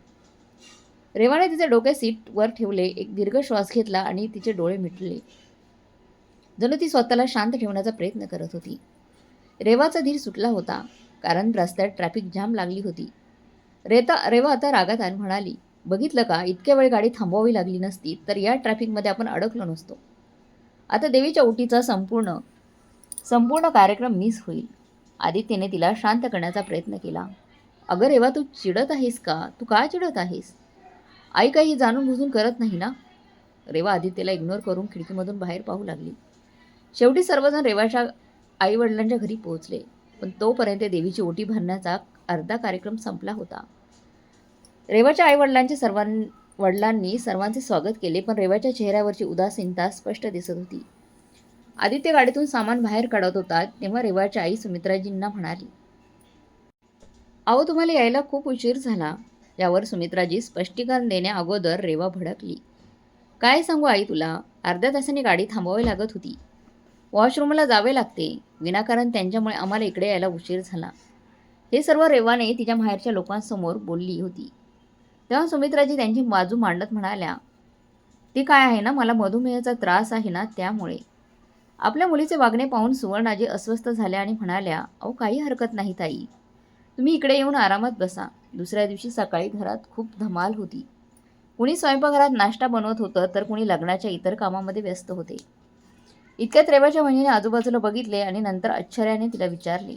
रेवाने तिचे डोके सीटवर ठेवले, एक दीर्घ श्वास घेतला आणि तिचे डोळे मिटले. जणू ती स्वतःला शांत ठेवण्याचा प्रयत्न करत होती. रेवाचा धीर सुटला होता, कारण रस्त्यात ट्रॅफिक जाम लागली होती. रेवा आता रागात आणि म्हणाली, बघितलं का, इतक्या वेळ गाडी थांबवावी लागली नसती तर या ट्रॅफिकमध्ये आपण अडकलो नसतो. आता देवीच्या ओटीचा संपूर्ण संपूर्ण कार्यक्रम मिस होईल. आदित्यने तिला शांत करण्याचा प्रयत्न केला. अगं रेवा, तू चिडत आहेस का? तू का चिडत आहेस? आई काही जाणून बुजून करत नाही ना? रेवा आदित्यला इग्नोर करून खिडकीमधून बाहेर पाहू लागली. शेवटी सर्वजण रेवाच्या आईवडिलांच्या घरी पोहोचले. पण तोपर्यंत देवीची ओटी भरण्याचा अर्धा कार्यक्रम संपला होता. रेवाच्या वडिलांनी सर्वांचे स्वागत केले, पण रेवाच्या चेहऱ्यावरची उदासीनता स्पष्ट दिसत होती. आदित्य गाडीतून सामान बाहेर काढत होता तेव्हा रेवाची आई सुमित्राजींना म्हणाली, अहो, तुम्हाला यायला खूप उशीर झाला. यावर सुमित्राजी स्पष्टीकरण देण्या अगोदर रेवा भडकली. काय सांगू आई तुला, अर्ध्या तासाने गाडी थांबवावी लागत होती. वॉशरूमला जावे लागते. विनाकारण त्यांच्यामुळे आम्हाला इकडे यायला उशीर झाला. हे सर्व रेवाने तिच्या माहेरच्या लोकांसमोर बोलली होती. तेव्हा सुमित्राजी त्यांची बाजू मांडत म्हणाल्या, ते काय आहे ना, मला मधुमेहाचा त्रास आहे ना, त्यामुळे. आपल्या मुलीचे वागणे पाहून सुवर्णाजी अस्वस्थ झाल्या आणि म्हणाल्या, अहो, काही हरकत नाही ताई, तुम्ही इकडे येऊन आरामात बसा. दुसऱ्या दिवशी सकाळी घरात खूप धमाल होती. कुणी स्वयंपाकघरात नाश्ता बनवत होतं तर कुणी लग्नाच्या इतर कामामध्ये व्यस्त होते. इतक्यात रेवाच्या बहिणीने आजूबाजूला बघितले आणि नंतर आश्चर्याने तिला विचारले,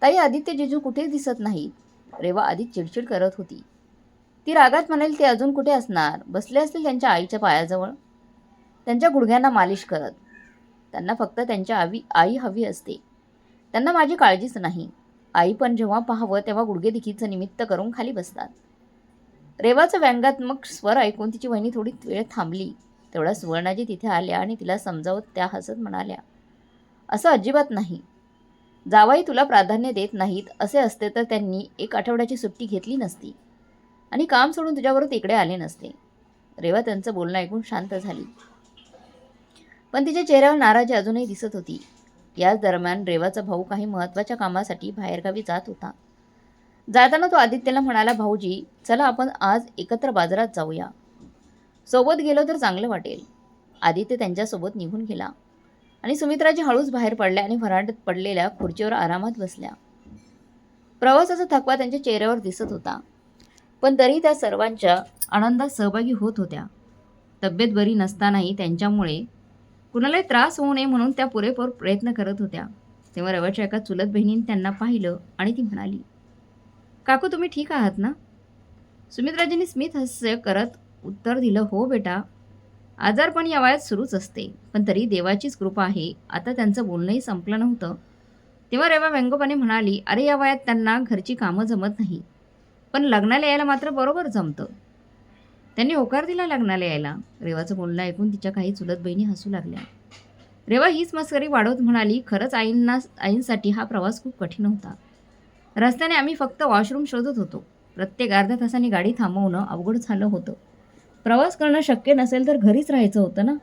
ताई, आदित्य जिजू कुठे दिसत नाहीत? रेवा आधीच चिडचिड करत होती. ती रागात म्हणाली, ते अजून कुठे असणार, बसले असतील त्यांच्या आईच्या पायाजवळ, त्यांच्या गुडघ्यांना मालिश करत. त्यांना फक्त त्यांच्या आई हवी असते. त्यांना माझी काळजीच नाही. आई पण जेव्हा पाहावं तेव्हा गुडघेदुखीचं निमित्त करून खाली बसतात. रेवाचं व्यंगात्मक स्वर ऐकून तिची वहिनी थोडी वेळ थांबली. तेवढ्या सुवर्णाजी तिथे आल्या आणि तिला समजावत त्या हसत म्हणाल्या, असं अजिबात नाही. जावाई तुला प्राधान्य देत नाहीत असे असते तर त्यांनी 1 आठवड्याची सुट्टी घेतली नसती आणि काम सोडून तुझ्याबरोबर इकडे आले नसते. रेवा त्यांचं बोलणं ऐकून शांत झाली, पण तिच्या चेहऱ्यावर नाराजी अजूनही दिसत होती. याच दरम्यान रेवाचा भाऊ काही महत्त्वाच्या कामासाठी बाहेरगावी जात होता. जाताना तो आदित्यला म्हणाला, भाऊजी, चला आपण आज एकत्र बाजारात जाऊया. सोबत गेलो तर चांगलं वाटेल. आदित्य त्यांच्यासोबत निघून गेला आणि सुमित्राजी हळूच बाहेर पडल्या आणि व्हरांड्यात पडलेल्या खुर्चीवर आरामात बसल्या. प्रवासाचा थकवा त्यांच्या चेहऱ्यावर दिसत होता, पण तरी त्या सर्वांच्या आनंदात सहभागी होत होत्या. तब्येत बरी नसतानाही त्यांच्यामुळे कुणालाही त्रास होऊ नये म्हणून त्या पुरेपूर प्रयत्न करत होत्या. तेव्हा रेवाच्या एका चुलत बहिणीने त्यांना पाहिलं आणि ती म्हणाली, काकू, तुम्ही ठीक आहात ना? सुमित्राजींनी स्मित हास्य करत उत्तर दिलं, हो बेटा, आजारपण या वयात सुरूच असते, पण तरी देवाचीच कृपा आहे. आता त्यांचं बोलणंही संपलं नव्हतं तेव्हा रेवा व्यंगोपाने म्हणाली, अरे, या वयात त्यांना घरची कामं जमत नाही, पण लग्नाला यायला मात्र बरोबर जमतं. त्यांनी होकार दिला लग्नाला यायला. रेवाचं बोलणं ऐकून तिच्या काही चुलत बहिणी हसू लागल्या. रेवा हीच मस्करी वाढवत म्हणाली, खरंच आईंसाठी हा प्रवास खूप कठीण होता. रस्त्याने आम्ही फक्त वॉशरूम शोधत होतो. प्रत्येक अर्ध्या तासाने गाडी थांबवणं अवघड झालं होतं. प्रवास करणं शक्य नसेल तर घरीच राहायचं होतं ना.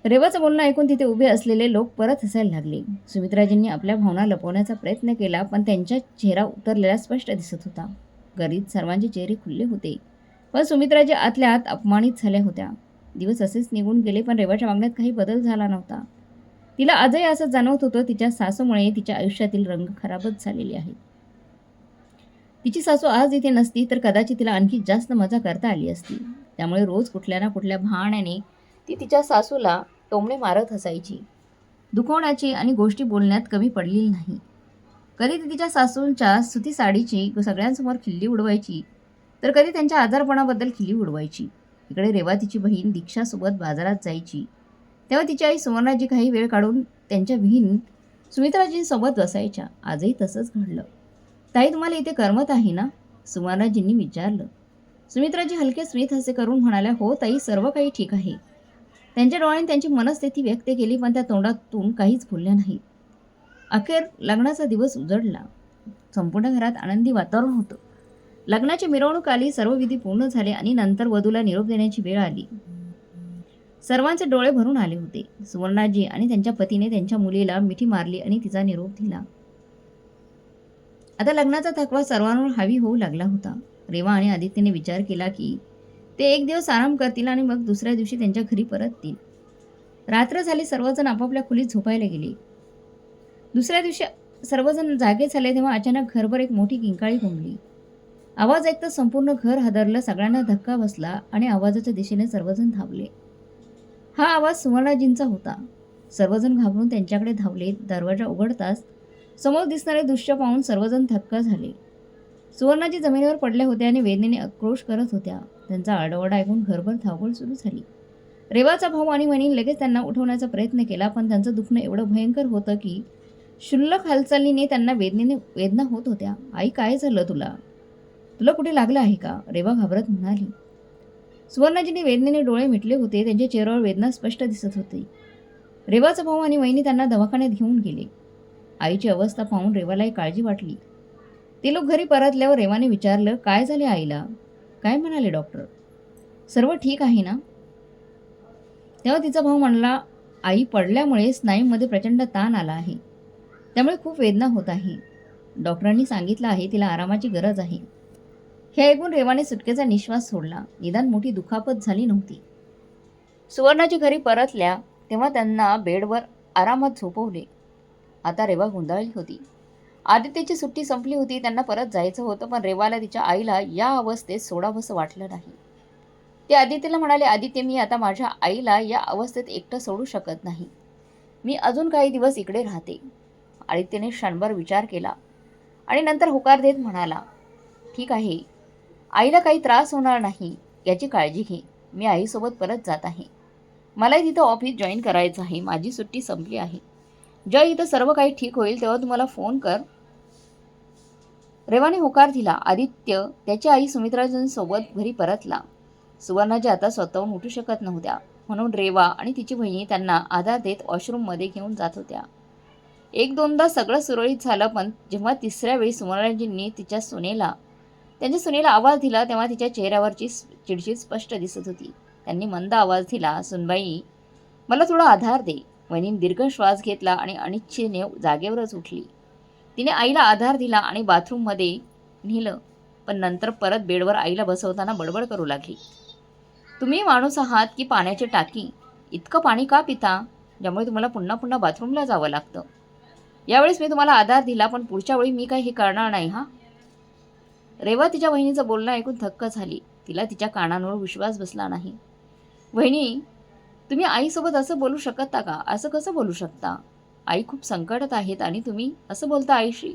रेवाचं बोलणं ऐकून तिथे उभे असलेले लोक परत हसायला लागले. सुमित्राजींनी आपल्या भावना लपवण्याचा प्रयत्न केला, पण त्यांच्या चेहरा उतरलेला स्पष्ट दिसत होता. घरीत सर्वांचे चेहरे खुलले होते, पण सुमित्राजी आतल्या आत अपमानित झाल्या होत्या. दिवस असेच निघून गेले, पण रेवाच्या वागण्यात काही बदल झाला नव्हता. तिला आजही असं जाणवत होतं, तिच्या सासूमुळे तिच्या आयुष्यातील रंग खराबच झालेले आहेत. तिची सासू आज इथे नसती तर कदाचित तिला आणखी जास्त मजा करता आली असती. त्यामुळे रोज कुठल्या ना कुठल्या बहाण्याने ती तिच्या सासूला टोमणे मारत हसायची. दुखवण्याची आणि गोष्टी बोलण्यात कमी पडलेली नाही. कधी ती तिच्या सासूंच्या सुती साडीची सगळ्यांसमोर खिल्ली उडवायची, तर कधी त्यांच्या आजारपणाबद्दल खिल्ली उडवायची. इकडे रेवा तिची बहीण दीक्षासोबत बाजारात जायची, तेव्हा तिची आई सुवर्णाजी काही वेळ काढून त्यांच्या बहीण सुमित्राजींसोबत बसायच्या. आजही तसंच घडलं. ताई, तुम्हाला इथे करमत आहे ना? सुवर्णाजींनी विचारलं. सुमित्राजी हलके स्मित हास्य करून म्हणाल्या, हो ताई, सर्व काही ठीक आहे. त्यांच्या डोळ्यांनी त्यांची मनस्थिती व्यक्त केली, पण त्या तोंडातून काहीच बोलल्या नाहीत. अखेर लग्नाचा दिवस उजडला. संपूर्ण घरात आनंदी वातावरण होतं. लग्नाची मिरवणूक आली, सर्व विधी पूर्ण झाले आणि नंतर वधूला निरोप देण्याची वेळ आली. सर्वांचे डोळे भरून आले होते. सुवर्णाजी आणि त्यांच्या पतीने त्यांच्या मुलीला मिठी मारली आणि तिचा निरोप दिला. आता लग्नाचा थकवा सर्वांवर हावी होऊ लागला होता. रेवा आणि आदित्यने विचार केला की ते 1 दिवस आराम करतील आणि मग दुसऱ्या दिवशी त्यांच्या घरी परततील. रात्र झाली, सर्वजण आपापल्या खोलीत झोपायला गेले. दुसऱ्या दिवशी सर्वजण जागे झाले तेव्हा अचानक घरभर एक मोठी किंकाळी घुमली. आवाज ऐकता संपूर्ण घर हादरलं. सगळ्यांना धक्का बसला आणि आवाजाच्या दिशेने सर्वजण धावले. हा आवाज सुवर्णाजींचा होता. सर्वजण घाबरून त्यांच्याकडे धावले. दरवाजा उघडताच समोर दिसणारे दृश्य पाहून सर्वजण थक्क झाले. सुवर्णाजी जमिनीवर पडल्या होत्या आणि वेदनेने आक्रोश करत होत्या. त्यांचा आरडाओरडा ऐकून घरभर धावपळ सुरू झाली. रेवाचा भाऊ आणि वहिनी लगेच त्यांना उठवण्याचा प्रयत्न केला, पण त्यांचं दुखणं एवढं भयंकर होतं की क्षुल्लक हालचालीने त्यांना वेदना होत होत्या. आई, काय झालं तुला? तुला कुठे लागलं आहे का? रेवा घाबरत म्हणाली. सुवर्णाजींनी वेदनेने डोळे मिटले होते. त्यांच्या चेहऱ्यावर वेदना स्पष्ट दिसत होती. रेवाचा भाऊ आणि वहिनी त्यांना दवाखान्यात घेऊन गेले. आईची अवस्था पाहून रेवालाही काळजी वाटली. ते लोक घरी परतल्यावर रेवाने विचारलं, काय झाले आईला? काय म्हणाले डॉक्टर? सर्व ठीक आहे ना? तेव्हा तिचा भाऊ म्हणला, आई पडल्यामुळे स्नायूंमध्ये प्रचंड ताण आला आहे. त्यामुळे खूप वेदना होत आहे. डॉक्टरांनी सांगितलं आहे तिला आरामाची गरज आहे. हे ऐकून रेवाने सुटकेचा निश्वास सोडला. निदान मोठी दुखापत झाली नव्हती. सुवर्णाची घरी परतल्या तेव्हा त्यांना बेडवर आरामात झोपवले. आता रेवा गोंधळली होती. आदित्यची सुट्टी संपली होती. त्यांना परत जायचं होतं, पण रेवाला तिच्या आईला या अवस्थेत सोडावंसं वाटलं नाही. ते आदित्यला म्हणाले, आदित्य, मी आता माझ्या आईला या अवस्थेत एकटं सोडू शकत नाही. मी अजून काही दिवस इकडे राहते. आदित्यने क्षणभर विचार केला आणि नंतर होकार देत म्हणाला, ठीक आहे, आईला काही त्रास होणार नाही याची काळजी घे. मी आईसोबत परत जात आहे. मलाही तिथं ऑफिस जॉईन करायचं आहे. माझी सुट्टी संपली आहे. जेव्हा इथं सर्व काही ठीक होईल तेव्हा तुम्हाला फोन कर. रेवाने होकार दिला. आदित्य त्याची आई सुमित्राजींसोबत घरी परतला. सुवर्णाजी आता स्वतःहून उठू शकत नव्हत्या, म्हणून रेवा आणि तिची बहिणी त्यांना आधार देत वॉशरूममध्ये घेऊन जात होत्या. एक दोनदा सगळं सुरळीत झालं, पण जेव्हा तिसऱ्या वेळी सुवर्णाजींनी त्यांच्या सुनेला आवाज दिला तेव्हा तिच्या चेहऱ्यावरची चिडचिड स्पष्ट दिसत होती. त्यांनी मंद आवाज दिला, सुनबाई, मला थोडा आधार दे. वहिनीने दीर्घ श्वास घेतला आणि अनिच्छेने जागेवरच उठली. तिने आईला आधार दिला आणि बाथरूममध्ये नेलं, पण नंतर परत बेडवर आईला बसवताना बडबड करू लागली. तुम्ही माणूस आहात की पाण्याची टाकी? इतकं पाणी का पिता ज्यामुळे तुम्हाला पुन्हा पुन्हा बाथरूमला जावं लागतं? यावेळेस मी तुम्हाला आधार दिला, पण पुढच्या वेळी मी काही हे करणार नाही हा. रेवा तिच्या बहिणीचं बोलणं ऐकून थक्क झाली. तिला तिच्या कानांवर विश्वास बसला नाही. वहिनी, तुम्ही आईसोबत असं बोलू शकता का? असं कसं बोलू शकता? आई खूप संकटात आहेत आणि तुम्ही असं बोलता आईशी?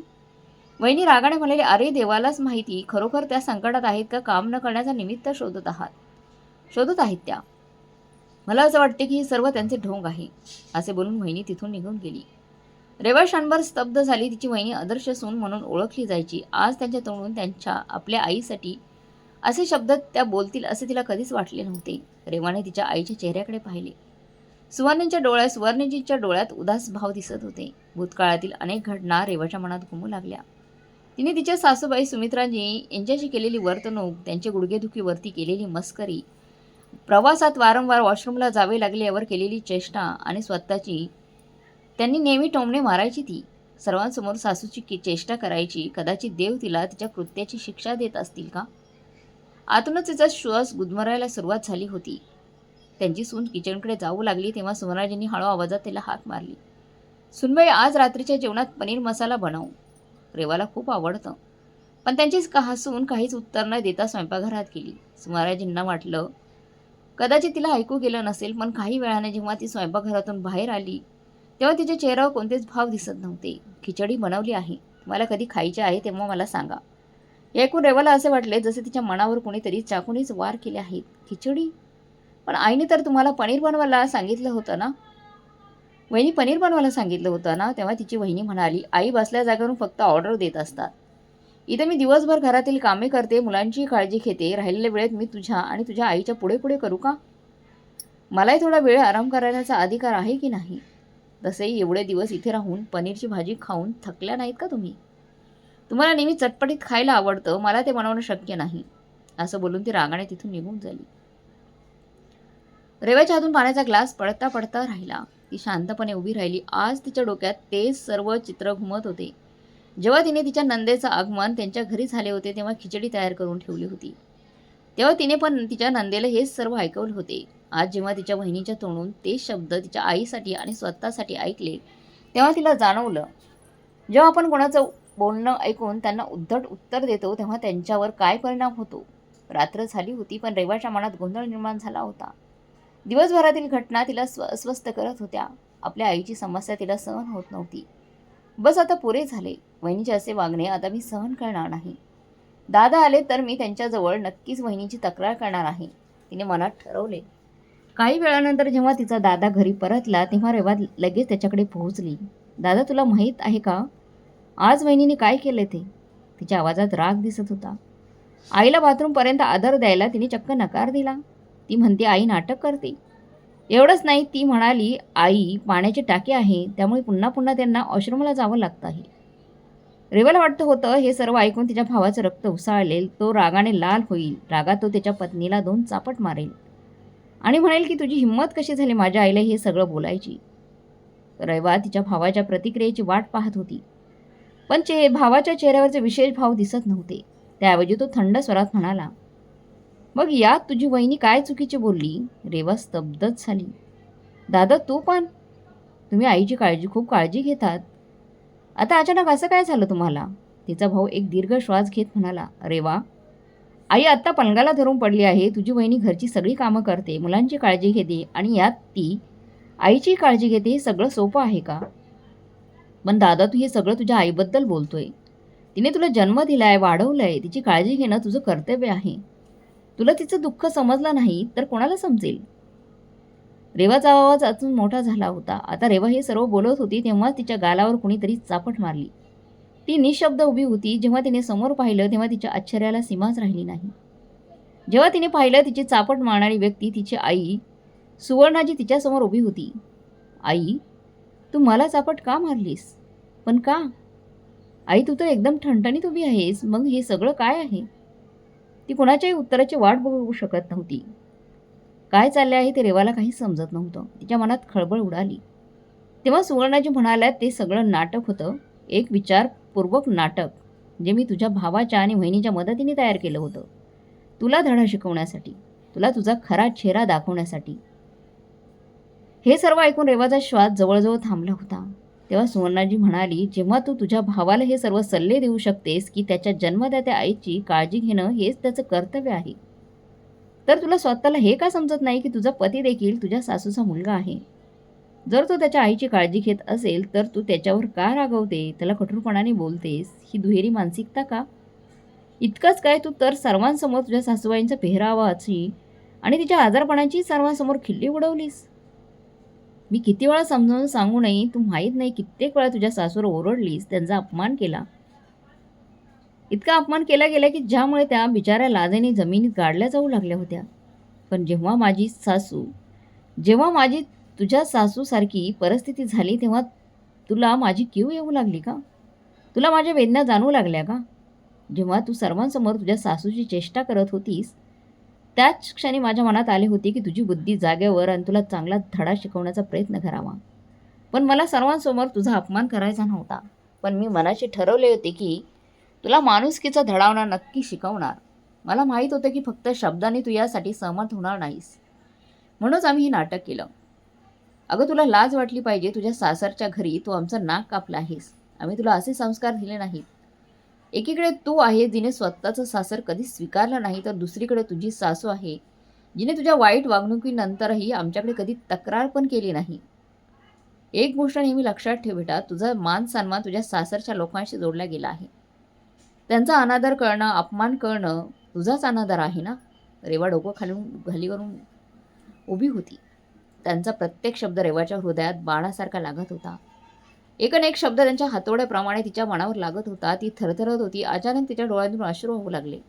वहिनी रागाने म्हणाले, अरे देवालाच माहिती, खरोखर त्या संकटात आहेत का काम न करण्याचा निमित्त शोधत आहेत त्या. मला असं वाटते की हे सर्व त्यांचे ढोंग आहे. असे बोलून वहिनी तिथून निघून गेली. रेवा क्षणभर स्तब्ध झाली. तिची वहिनी आदर्श सून म्हणून ओळखली जायची. आज त्यांच्या तोंडून आपल्या आईसाठी असे शब्द त्या बोलतील असे तिला कधीच वाटले नव्हते. रेवाने तिच्या आईच्या चेहऱ्याकडे पाहिले. सुवर्णजींच्या डोळ्यात उदास भाव दिसत होते. भूतकाळातील अनेक घटना रेवाच्या मनात घुमू लागल्या. तिने तिच्या सासूबाई सुमित्राजी यांच्याशी केलेली वर्तणूक, त्यांचे गुडघेदुखीवरती केलेली मस्करी, प्रवासात वारंवार वॉशरूमला जावे लागले यावर केलेली चेष्टा आणि स्वतःची त्यांनी नेहमी टोमणे मारायची ती सर्वांसमोर सासूची चेष्टा करायची. कदाचित देव तिला तिच्या कृत्याची शिक्षा देत असतील का? आतूनच तिचा श्वास गुदमरायला सुरुवात झाली होती. त्यांची सून किचनकडे जाऊ लागली तेव्हा सुवर्णाजींनी हळू आवाजात तिला हाक मारली. सुनबाई, आज रात्रीच्या जेवणात पनीर मसाला बनव. रेवाला खूप आवडतं. पण त्यांची सून काहीच उत्तर न देता स्वयंपाकघरात गेली. सुवर्णाजींना वाटलं कदाचित तिला ऐकू गेलं नसेल, पण काही वेळाने जेव्हा ती स्वयंपाकघरातून बाहेर आली तेव्हा तिच्या चेहऱ्यावर कोणतेच भाव दिसत नव्हते. खिचडी बनवली आहे. मला कधी खायची आहे तेव्हा मला सांगा. हे ऐकून रेवाला असे वाटले जसे तिच्या मनावर कोणीतरी चाकूनेच वार केले आहेत. खिचडी? पण आईने तर तुम्हाला पनीर बनवायला सांगितलं होतं ना? वहिनी, पनीर बनवायला सांगितलं होतं ना? तेव्हा तिची वहिनी म्हणाली, आई बसल्या जागेवरून फक्त ऑर्डर देत असतात. इथं मी दिवसभर घरातील कामे करते, मुलांची काळजी घेते. राहिलेल्या वेळेत मी तुझ्या आणि तुझ्या आईच्या पुढे पुढे करू का? मलाही थोडा वेळ आराम करण्याचा अधिकार आहे की नाही? तसेही एवढे दिवस इथे राहून पनीरची भाजी खाऊन थकल्या नाहीत का तुम्ही? तुम्हाला नेहमी चटपटीत खायला आवडतं, मला ते बनवणं शक्य नाही. असं बोलून ती रागाने तिथून निघून झाली. रेवाच्या हातून पाण्याचा ग्लास पडता पडता राहिला. ती शांतपणे उभी राहिली. आज तिच्या डोक्यात तेच सर्व चित्र घुमत होते. जेव्हा तिने तिच्या नंदेचं आगमन त्यांच्या घरी झाले होते तेव्हा खिचडी तयार करून ठेवली होती. तेव्हा तिने पण तिच्या नंदेला हेच सर्व ऐकवले होते. आज जेव्हा तिच्या बहिणीच्या तोंडून तेच शब्द तिच्या आईसाठी आणि स्वतःसाठी ऐकले तेव्हा तिला जाणवलं जेव्हा आपण कोणाचं बोलणं ऐकून त्यांना उद्धट उत्तर देतो तेव्हा त्यांच्यावर काय परिणाम होतो. रात्र झाली होती पण रेवाच्या मनात गोंधळ निर्माण झाला होता. दिवसभरातील घटना तिला अस्वस्थ करत होत्या. आपल्या आईची समस्या तिला सहन होत नव्हती. बस आता पुरे झाले. वहिनीचे असे वागणे आता मी सहन करणार नाही. दादा आले तर मी त्यांच्याजवळ नक्कीच वहिनीची तक्रार करणार आहे, तिने मनात ठरवले. काही वेळानंतर जेव्हा तिचा दादा घरी परतला तेव्हा रेवा लगेच त्याच्याकडे पोहोचली. दादा, तुला माहीत आहे का आज वहिनीने काय केले ते? तिच्या आवाजात राग दिसत होता. आईला बाथरूमपर्यंत आदर द्यायला तिने चक्क नकार दिला. ती म्हणते आई नाटक करते. एवढंच नाही, ती म्हणाली आई पाण्याची टाकी आहे त्यामुळे पुन्हा पुन्हा त्यांना आश्रमाला जावं लागतं आहे. रेवाला वाटतं होतं हे सर्व ऐकून तिच्या भावाचं रक्त उसळलेल. तो रागाने लाल होईल. रागात तो त्याच्या पत्नीला 2 चापट मारेल आणि म्हणेल की तुझी हिंमत कशी झाली माझ्या आईला हे सगळं बोलायची. रेवा तिच्या भावाच्या प्रतिक्रियेची वाट पाहत होती. पण भावाच्या चेहऱ्यावरचे विशेष भाव दिसत नव्हते. त्याऐवजी तो थंड स्वरात म्हणाला, मग यात तुझी वहिनी काय चुकीची बोलली? रेवा स्तब्धच झाली. दादा, तू पण? तुम्ही आईची खूप काळजी घेतात. आता अचानक असं काय झालं तुम्हाला? तिचा भाऊ एक दीर्घ श्वास घेत म्हणाला, रेवा, आई आत्ता पलंगाला धरून पडली आहे. तुझी वहिनी घरची सगळी कामं करते, मुलांची काळजी घेते आणि यात ती आईची काळजी घेते. हे सगळं सोपं आहे का? पण दादा, तू हे सगळं तुझ्या आईबद्दल बोलतोय. तिने तुला जन्म दिलाय, वाढवलंय. तिची काळजी घेणं तुझं कर्तव्य आहे. तुला तिचं दुःख समजलं नाही तर कोणाला समजेल? रेवाचा आवाज अजून मोठा झाला होता. आता रेवा हे सर्व बोलत होती तेव्हा तिच्या गालावर कुणीतरी चापट मारली. ती निशब्द उभी होती. जेव्हा तिने समोर पाहिलं तेव्हा तिच्या आश्चर्याला सीमाच राहिली नाही. जेव्हा तिने पाहिलं तिची चापट मारणारी व्यक्ती तिची आई सुवर्णाजी तिच्यासमोर उभी होती. आई, तू मला चापट का मारलीस? पण का? आई, तू तर एकदम ठणठणीत उभी आहेस. मग हे सगळं काय आहे? ती कोणाच्याही उत्तराची वाट बघू शकत नव्हती. काय चालले आहे ते रेवाला काहीच समजत नव्हतं. तिच्या मनात खळबळ उडाली. तेव्हा सुवर्णाजी म्हणाल्या, ते सगळं नाटक होतं. एक विचारपूर्वक नाटक, जे मी तुझ्या भावाच्या आणि वहिनीच्या मदतीने तयार केलं होतं. तुला धडा शिकवण्यासाठी, तुला तुझा खरा चेहरा दाखवण्यासाठी. हे सर्व ऐकून रेवाचा श्वास जवळजवळ थांबला होता. तेव्हा सुवर्णाजी म्हणाली, जेव्हा तू तुझ्या भावाला हे सर्व सल्ले देऊ शकतेस की त्याच्या जन्मदात्या आईची काळजी घेणं हेच त्याचं कर्तव्य आहे, तर तुला स्वतःला हे का समजत नाही की तुझा पती देखील तुझ्या सासूचा मुलगा आहे? जर तो त्याच्या आईची काळजी घेत असेल तर तू त्याच्यावर का रागवते, त्याला कठोरपणाने बोलतेस? ही दुहेरी मानसिकता का? इतकंच काय, तू तर सर्वांसमोर तुझ्या सासूबाईंच्या पेहरावाची आणि तिच्या आजारपणाची सर्वांसमोर खिल्ली उडवलीस. मी किती वेळा समजावून सांगू नये, तू माहीत नाही कित्येक वेळा तुझ्या सासूवर ओरडलीस, त्यांचा अपमान केला. इतका अपमान केला गेला की ज्यामुळे त्या बिचाऱ्या लाजेने जमिनीत गाडल्या जाऊ लागल्या होत्या. पण जेव्हा माझी तुझ्या सासूसारखी परिस्थिती झाली तेव्हा तुला माझी कीव येऊ लागली का? तुला माझ्या वेदना जाणवू लागल्या का? जेव्हा तू सर्वांसमोर तुझ्या सासूची चेष्टा करत होतीस त्याच क्षणी माझ्या मनात आले होते की तुझी बुद्धी जागेवर आणि तुला चांगला धडा शिकवण्याचा प्रयत्न करावा. पण मला सर्वांसमोर तुझा अपमान करायचा नव्हता. पण मी मनाशी ठरवले होते की तुला माणुसकीचा धडावणार नक्की शिकवणार. मला माहीत होतं की फक्त शब्दांनी तू यासाठी सहमत होणार नाहीस. म्हणूनच आम्ही हे नाटक केलं. अगं, तुला लाज वाटली पाहिजे. तुझ्या सासरच्या घरी तू आमचं नाक कापलं आहेस. आम्ही तुला असे संस्कार दिले नाहीत. एकीकडे तू आहे जिने स्वतःचं सासर कधीच स्वीकारलं नाही, तर दुसरीकडे तुझी सासू आहे जिने तुझ्या वाईट वागणुकीनंतरही आमच्याकडे कधी तक्रार पण केली नाही. एक गोष्ट नेहमी लक्षात ठेव बेटा, तुझा मान सन्मान तुझ्या सासरच्या लोकांशी जोडला गेला आहे. त्यांचा अनादर करणं, अपमान करणं तुझाच अनादर आहे ना? रेवा डोकं खाली करून उभी होती. त्यांचा प्रत्येक शब्द रेवाच्या हृदयात बाणासारखा लागत होता. एकन एक शब्द त्यांच्या हातोड्याप्रमाणे तिच्या मनावर लागत होता. ती थरथरत होती. अचानक तिच्या डोळ्यातून अश्रू वाहू लागले.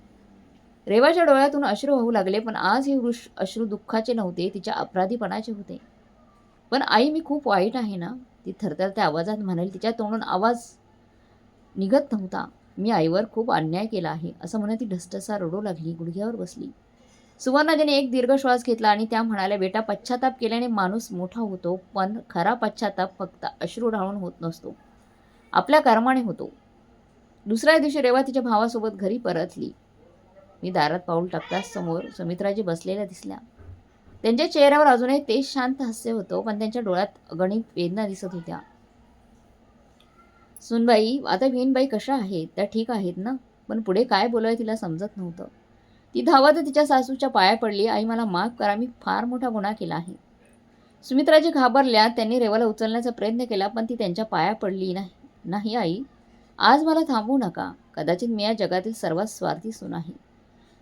रेवाच्या डोळ्यातून अश्रू वाहू लागले, पण आज हे अश्रू दुःखाचे नव्हते, तिच्या अपराधीपणाचे होते. पण आई, मी खूप वाईट आहे ना? ती थरथरत्या आवाजात म्हणाली. तिच्या तोंडून आवाज निघत नव्हता. मी आईवर खूप अन्याय केला आहे, असं म्हणत ती ढसढसा रडू लागली. गुडघ्यावर बसली. सुवर्णाजीने एक दीर्घ श्वास घेतला आणि त्या म्हणाल्या, बेटा, पश्चाताप केल्याने माणूस मोठा होतो, पण खरा पश्चाताप फक्त अश्रू ढाळून होत नसतो, आपल्या कर्माने होतो. दुसऱ्या दिवशी रेवा तिच्या भावासोबत घरी परतली. मी दारात पाऊल टाकताच समोर सुमित्राजी बसलेल्या दिसल्या. त्यांच्या चेहऱ्यावर अजूनही तेच शांत हास्य होतं, पण त्यांच्या डोळ्यात अगणित वेदना दिसत होत्या. सुनबाई, आता विहीनबाई कशा आहेत? त्या ठीक आहेत ना? पण पुढे काय बोलावं तिला समजत नव्हतं. ती धावत तिच्या सासूच्या पाया पडली. आई मला माफ करा, मी फार मोठा गुन्हा केला आहे. सुमित्राजी घाबरल्या. त्यांनी रेवाला उचलण्याचा प्रयत्न केला, पण ती त्यांच्या पाया पडली. नाही नाही आई, आज मला थांबवू नका. कदाचित मी या जगातील सर्वात स्वार्थी सून आहे.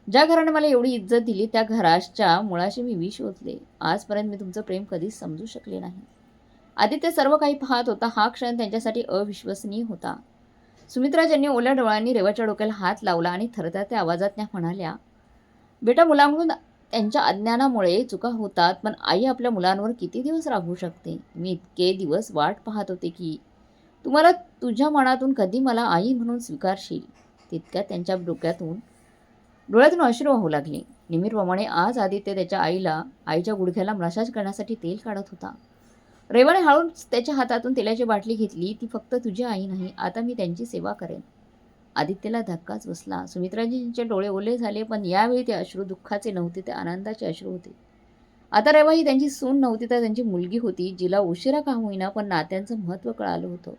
ज्या घराने मला एवढी इज्जत दिली त्या घराच्या मुळाशी मी विष ओतले. आजपर्यंत मी तुमचं प्रेम कधीच समजू शकले नाही. आदित्य सर्व काही पाहत होता. हा क्षण त्यांच्यासाठी अविश्वसनीय होता. सुमित्राजींनी ओल्या डोळ्यांनी रेवाच्या डोक्याला हात लावला आणि थरथरत्या आवाजात त्या म्हणाल्या, बेटा, मुलांकडून त्यांच्या अज्ञानामुळे चुका होतात, पण आई आपल्या मुलांवर किती दिवस रागवू शकते? मी इतके दिवस वाट पाहत होते की तुम्हाला तुझ्या मनातून कधी मला आई म्हणून स्वीकारशील. तितक्यात त्यांच्या डोळ्यातून अश्रू वाहू लागले. नेहमीप्रमाणे आज आदित्य त्याच्या आईच्या गुडघ्याला मसाज करण्यासाठी तेल काढत होता. रेवाने हळूच त्याच्या हातातून तेलाची बाटली घेतली. ती फक्त तुझी आई नाही, आता मी त्यांची सेवा करेन. आदित्यला धक्काच बसला. सुमित्राजींचे डोळे ओले झाले, पण यावेळी ते अश्रू दुःखाचे नव्हते, ते आनंदाचे अश्रू होते. आता रेवा ही त्यांची सून नव्हती, तर त्यांची मुलगी होती, जिला उशिरा का होईना पण नात्यांचं महत्त्व कळालं होतं.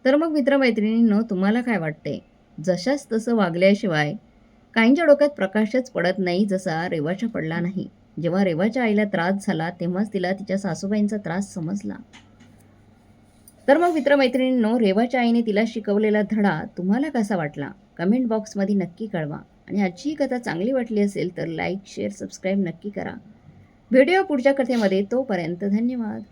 तर मग मित्रमैत्रिणींनो, तुम्हाला काय वाटते? जशाच तसं वागल्याशिवाय काहींच्या डोक्यात प्रकाशच पडत नाही, जसा रेवाच्या पडला नाही. जेव्हा रेवाच्या आईला त्रास झाला तेव्हाच तिला तिच्या सासूबाईंचा त्रास समजला. तर मग मित्रमैत्रिणींनो, रेवाच्या आईने तिला शिकवलेला धडा तुम्हाला कसा वाटला? कमेंट बॉक्समध्ये नक्की कळवा. आणि आजची कथा चांगली वाटली असेल तर लाईक, शेअर, सबस्क्राईब नक्की करा. भेटूया पुढच्या कथेमध्ये. तोपर्यंत धन्यवाद.